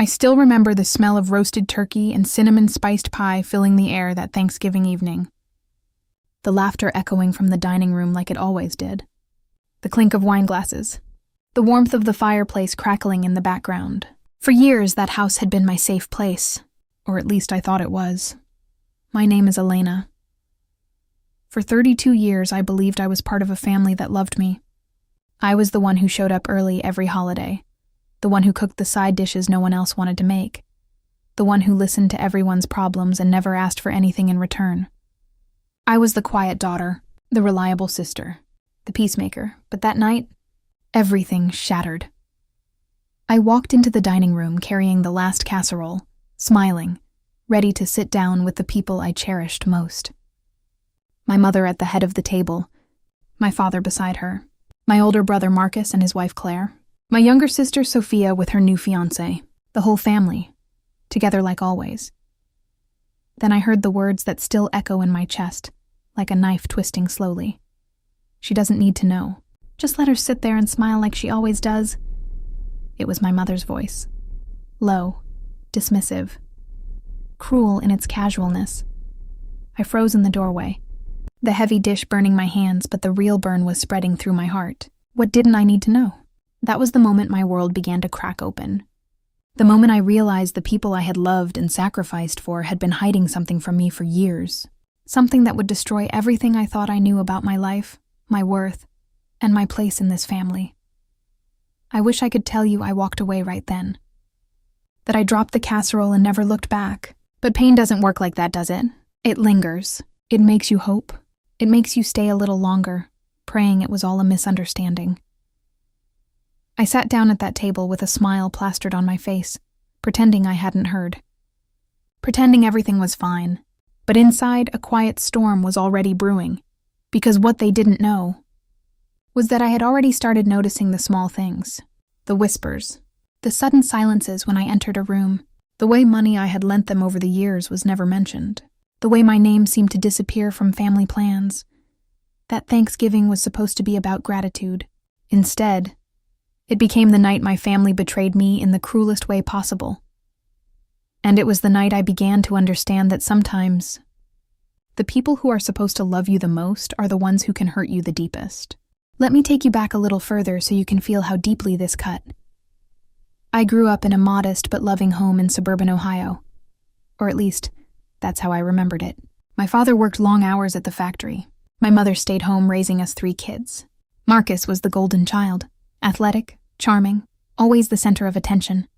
I still remember the smell of roasted turkey and cinnamon-spiced pie filling the air that Thanksgiving evening. The laughter echoing from the dining room like it always did. The clink of wine glasses. The warmth of the fireplace crackling in the background. For years, that house had been my safe place, or at least I thought it was. My name is Elena. For 32 years, I believed I was part of a family that loved me. I was the one who showed up early every holiday, the one who cooked the side dishes no one else wanted to make, the one who listened to everyone's problems and never asked for anything in return. I was the quiet daughter, the reliable sister, the peacemaker, but that night, everything shattered. I walked into the dining room carrying the last casserole, smiling, ready to sit down with the people I cherished most. My mother at the head of the table, my father beside her, my older brother Marcus and his wife Claire, my younger sister Sophia with her new fiancé, the whole family, together like always. Then I heard the words that still echo in my chest, like a knife twisting slowly. She doesn't need to know. Just let her sit there and smile like she always does. It was my mother's voice. Low, dismissive, cruel in its casualness. I froze in the doorway, the heavy dish burning my hands, but the real burn was spreading through my heart. What didn't I need to know? That was the moment my world began to crack open. The moment I realized the people I had loved and sacrificed for had been hiding something from me for years. Something that would destroy everything I thought I knew about my life, my worth, and my place in this family. I wish I could tell you I walked away right then. That I dropped the casserole and never looked back. But pain doesn't work like that, does it? It lingers. It makes you hope. It makes you stay a little longer, praying it was all a misunderstanding. I sat down at that table with a smile plastered on my face, pretending I hadn't heard. Pretending everything was fine. But inside, a quiet storm was already brewing, because what they didn't know was that I had already started noticing the small things, the whispers, the sudden silences when I entered a room, the way money I had lent them over the years was never mentioned, the way my name seemed to disappear from family plans. That Thanksgiving was supposed to be about gratitude. Instead, it became the night my family betrayed me in the cruelest way possible. And it was the night I began to understand that sometimes the people who are supposed to love you the most are the ones who can hurt you the deepest. Let me take you back a little further so you can feel how deeply this cut. I grew up in a modest but loving home in suburban Ohio. Or at least, that's how I remembered it. My father worked long hours at the factory. My mother stayed home raising us 3 kids. Marcus was the golden child. Athletic, charming, always the center of attention.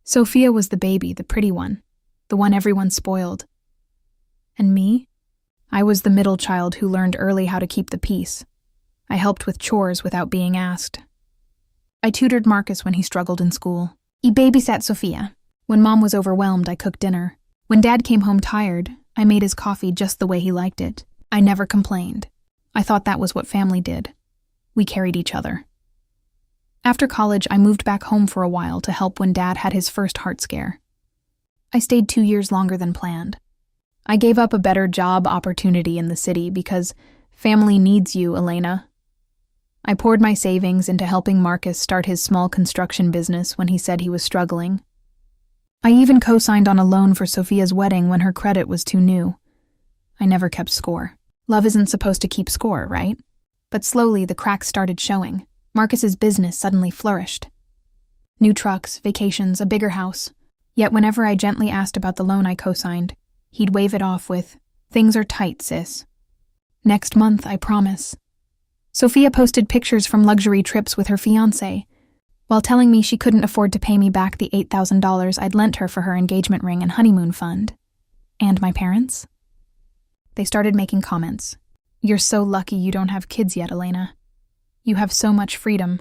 Sophia was the baby, the pretty one, the one everyone spoiled. And me? I was the middle child who learned early how to keep the peace. I helped with chores without being asked. I tutored Marcus when he struggled in school. I babysat Sophia. When Mom was overwhelmed, I cooked dinner. When Dad came home tired, I made his coffee just the way he liked it. I never complained. I thought that was what family did. We carried each other. After college, I moved back home for a while to help when Dad had his first heart scare. I stayed 2 years longer than planned. I gave up a better job opportunity in the city because family needs you, Elena. I poured my savings into helping Marcus start his small construction business when he said he was struggling. I even co-signed on a loan for Sophia's wedding when her credit was too new. I never kept score. Love isn't supposed to keep score, right? But slowly the cracks started showing. Marcus's business suddenly flourished. New trucks, vacations, a bigger house. Yet whenever I gently asked about the loan I co-signed, he'd wave it off with, "Things are tight, sis. Next month, I promise." Sophia posted pictures from luxury trips with her fiancé, while telling me she couldn't afford to pay me back the $8,000 I'd lent her for her engagement ring and honeymoon fund. And my parents? They started making comments. "You're so lucky you don't have kids yet, Elena. You have so much freedom.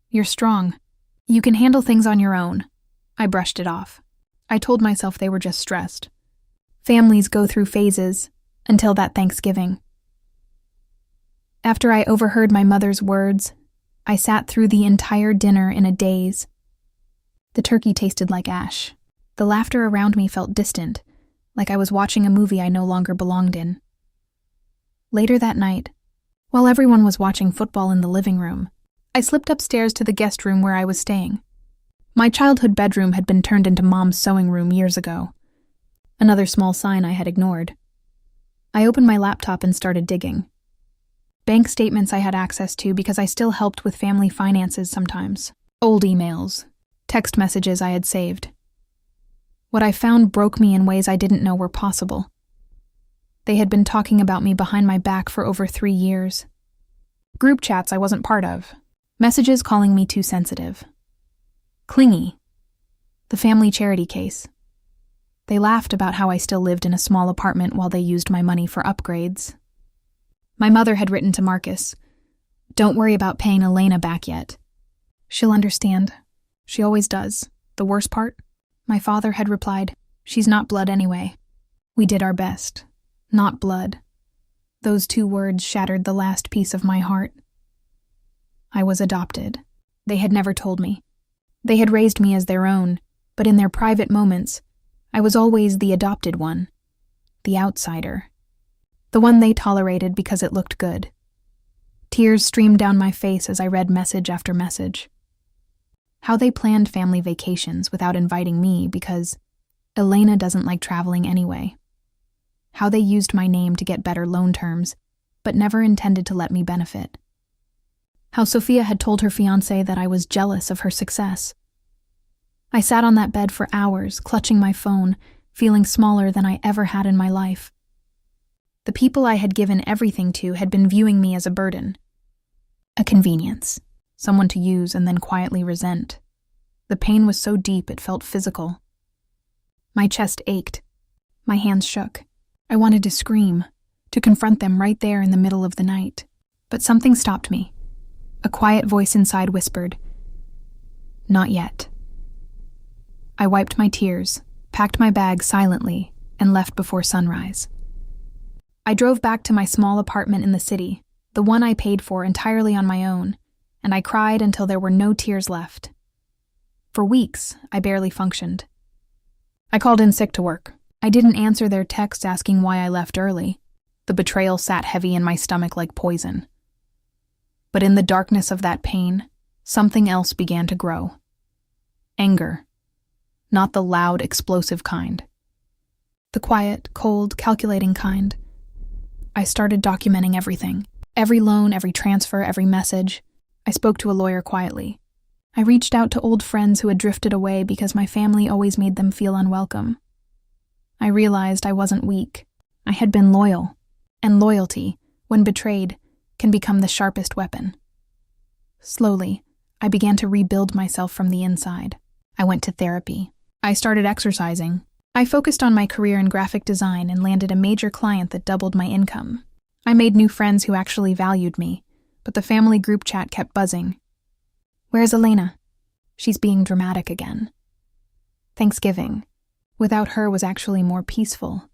You're strong. You can handle things on your own." I brushed it off. I told myself they were just stressed. Families go through phases, until that Thanksgiving. After I overheard my mother's words, I sat through the entire dinner in a daze. The turkey tasted like ash. The laughter around me felt distant, like I was watching a movie I no longer belonged in. Later that night, while everyone was watching football in the living room, I slipped upstairs to the guest room where I was staying. My childhood bedroom had been turned into Mom's sewing room years ago. Another small sign I had ignored. I opened my laptop and started digging. Bank statements I had access to because I still helped with family finances sometimes. Old emails, text messages I had saved. What I found broke me in ways I didn't know were possible. They had been talking about me behind my back for over 3 years. Group chats I wasn't part of. Messages calling me too sensitive. Clingy. The family charity case. They laughed about how I still lived in a small apartment while they used my money for upgrades. My mother had written to Marcus, "Don't worry about paying Elena back yet. She'll understand. She always does. The worst part?" My father had replied, "She's not blood anyway. We did our best. Not blood." Those 2 words shattered the last piece of my heart. I was adopted. They had never told me. They had raised me as their own, but in their private moments, I was always the adopted one, the outsider, the one they tolerated because it looked good. Tears streamed down my face as I read message after message. How they planned family vacations without inviting me because Elena doesn't like traveling anyway. How they used my name to get better loan terms, but never intended to let me benefit. How Sophia had told her fiancé that I was jealous of her success. I sat on that bed for hours, clutching my phone, feeling smaller than I ever had in my life. The people I had given everything to had been viewing me as a burden. A convenience, someone to use and then quietly resent. The pain was so deep it felt physical. My chest ached. My hands shook. I wanted to scream, to confront them right there in the middle of the night. But something stopped me. A quiet voice inside whispered, "Not yet." I wiped my tears, packed my bag silently, and left before sunrise. I drove back to my small apartment in the city, the one I paid for entirely on my own, and I cried until there were no tears left. For weeks, I barely functioned. I called in sick to work. I didn't answer their texts asking why I left early. The betrayal sat heavy in my stomach like poison. But in the darkness of that pain, something else began to grow. Anger. Not the loud, explosive kind. The quiet, cold, calculating kind. I started documenting everything. Every loan, every transfer, every message. I spoke to a lawyer quietly. I reached out to old friends who had drifted away because my family always made them feel unwelcome. I realized I wasn't weak. I had been loyal. And loyalty, when betrayed, can become the sharpest weapon. Slowly, I began to rebuild myself from the inside. I went to therapy. I started exercising. I focused on my career in graphic design and landed a major client that doubled my income. I made new friends who actually valued me, but the family group chat kept buzzing. "Where's Elena? She's being dramatic again." Thanksgiving, without her, was actually more peaceful.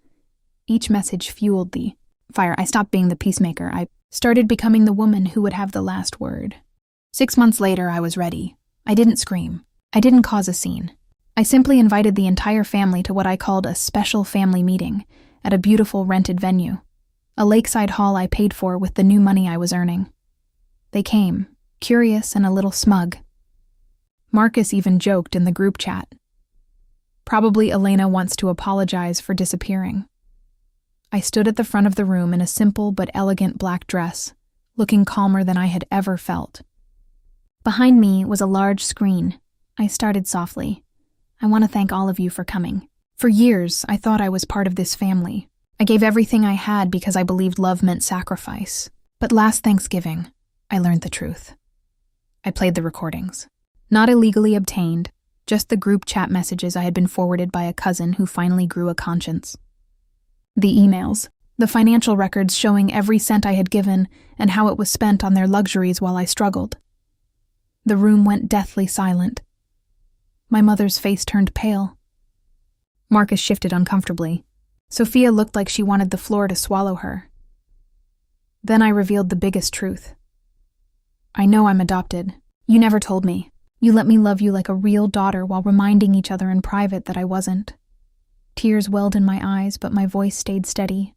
Each message fueled the fire. I stopped being the peacemaker. I started becoming the woman who would have the last word. 6 months later, I was ready. I didn't scream. I didn't cause a scene. I simply invited the entire family to what I called a special family meeting at a beautiful rented venue, a lakeside hall I paid for with the new money I was earning. They came, curious and a little smug. Marcus even joked in the group chat. Probably Elena wants to apologize for disappearing. I stood at the front of the room in a simple but elegant black dress, looking calmer than I had ever felt. Behind me was a large screen. I started softly. "I want to thank all of you for coming. For years, I thought I was part of this family. I gave everything I had because I believed love meant sacrifice. But last Thanksgiving, I learned the truth." I played the recordings. Not illegally obtained, just the group chat messages I had been forwarded by a cousin who finally grew a conscience. The emails, the financial records showing every cent I had given and how it was spent on their luxuries while I struggled. The room went deathly silent. My mother's face turned pale. Marcus shifted uncomfortably. Sophia looked like she wanted the floor to swallow her. Then I revealed the biggest truth. "I know I'm adopted. You never told me. You let me love you like a real daughter while reminding each other in private that I wasn't." Tears welled in my eyes, but my voice stayed steady.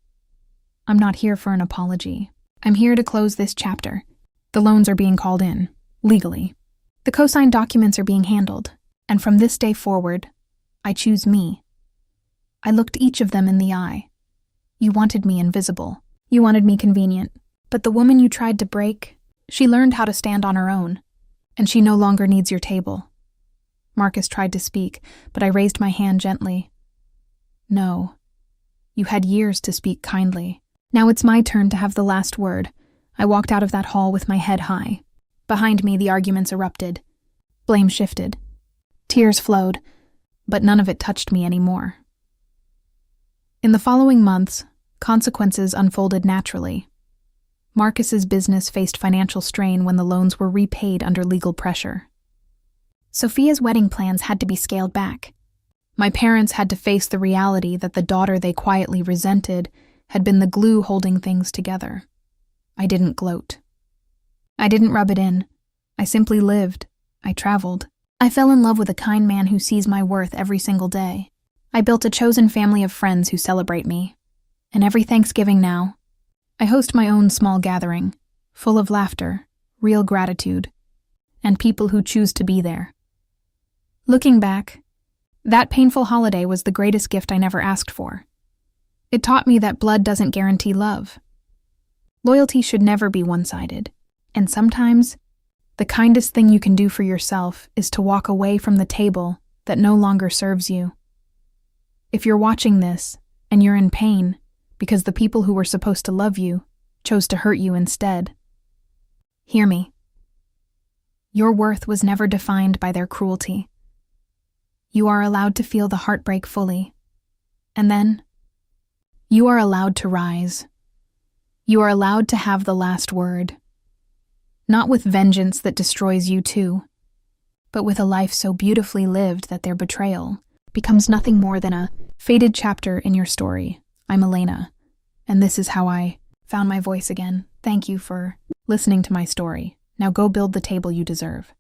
"I'm not here for an apology. I'm here to close this chapter. The loans are being called in, legally. The co-signed documents are being handled, And from this day forward, I choose me. I looked each of them in the eye. You wanted me invisible. You wanted me convenient. But the woman you tried to break, she learned how to stand on her own, and she no longer needs your table. Marcus tried to speak, but I raised my hand gently. No. You had years to speak kindly. Now it's my turn to have the last word. I walked out of that hall with my head high. Behind me, the arguments erupted. Blame shifted. Tears flowed, but none of it touched me anymore. In the following months, consequences unfolded naturally. Marcus's business faced financial strain when the loans were repaid under legal pressure. Sophia's wedding plans had to be scaled back. My parents had to face the reality that the daughter they quietly resented had been the glue holding things together. I didn't gloat. I didn't rub it in. I simply lived. I traveled. I fell in love with a kind man who sees my worth every single day. I built a chosen family of friends who celebrate me. And every Thanksgiving now, I host my own small gathering, full of laughter, real gratitude, and people who choose to be there. Looking back, that painful holiday was the greatest gift I never asked for. It taught me that blood doesn't guarantee love. Loyalty should never be one-sided, and sometimes, the kindest thing you can do for yourself is to walk away from the table that no longer serves you. If you're watching this, and you're in pain, because the people who were supposed to love you chose to hurt you instead, hear me. Your worth was never defined by their cruelty. You are allowed to feel the heartbreak fully, and then, you are allowed to rise. You are allowed to have the last word. Not with vengeance that destroys you too, but with a life so beautifully lived that their betrayal becomes nothing more than a faded chapter in your story. I'm Elena, and this is how I found my voice again. Thank you for listening to my story. Now go build the table you deserve.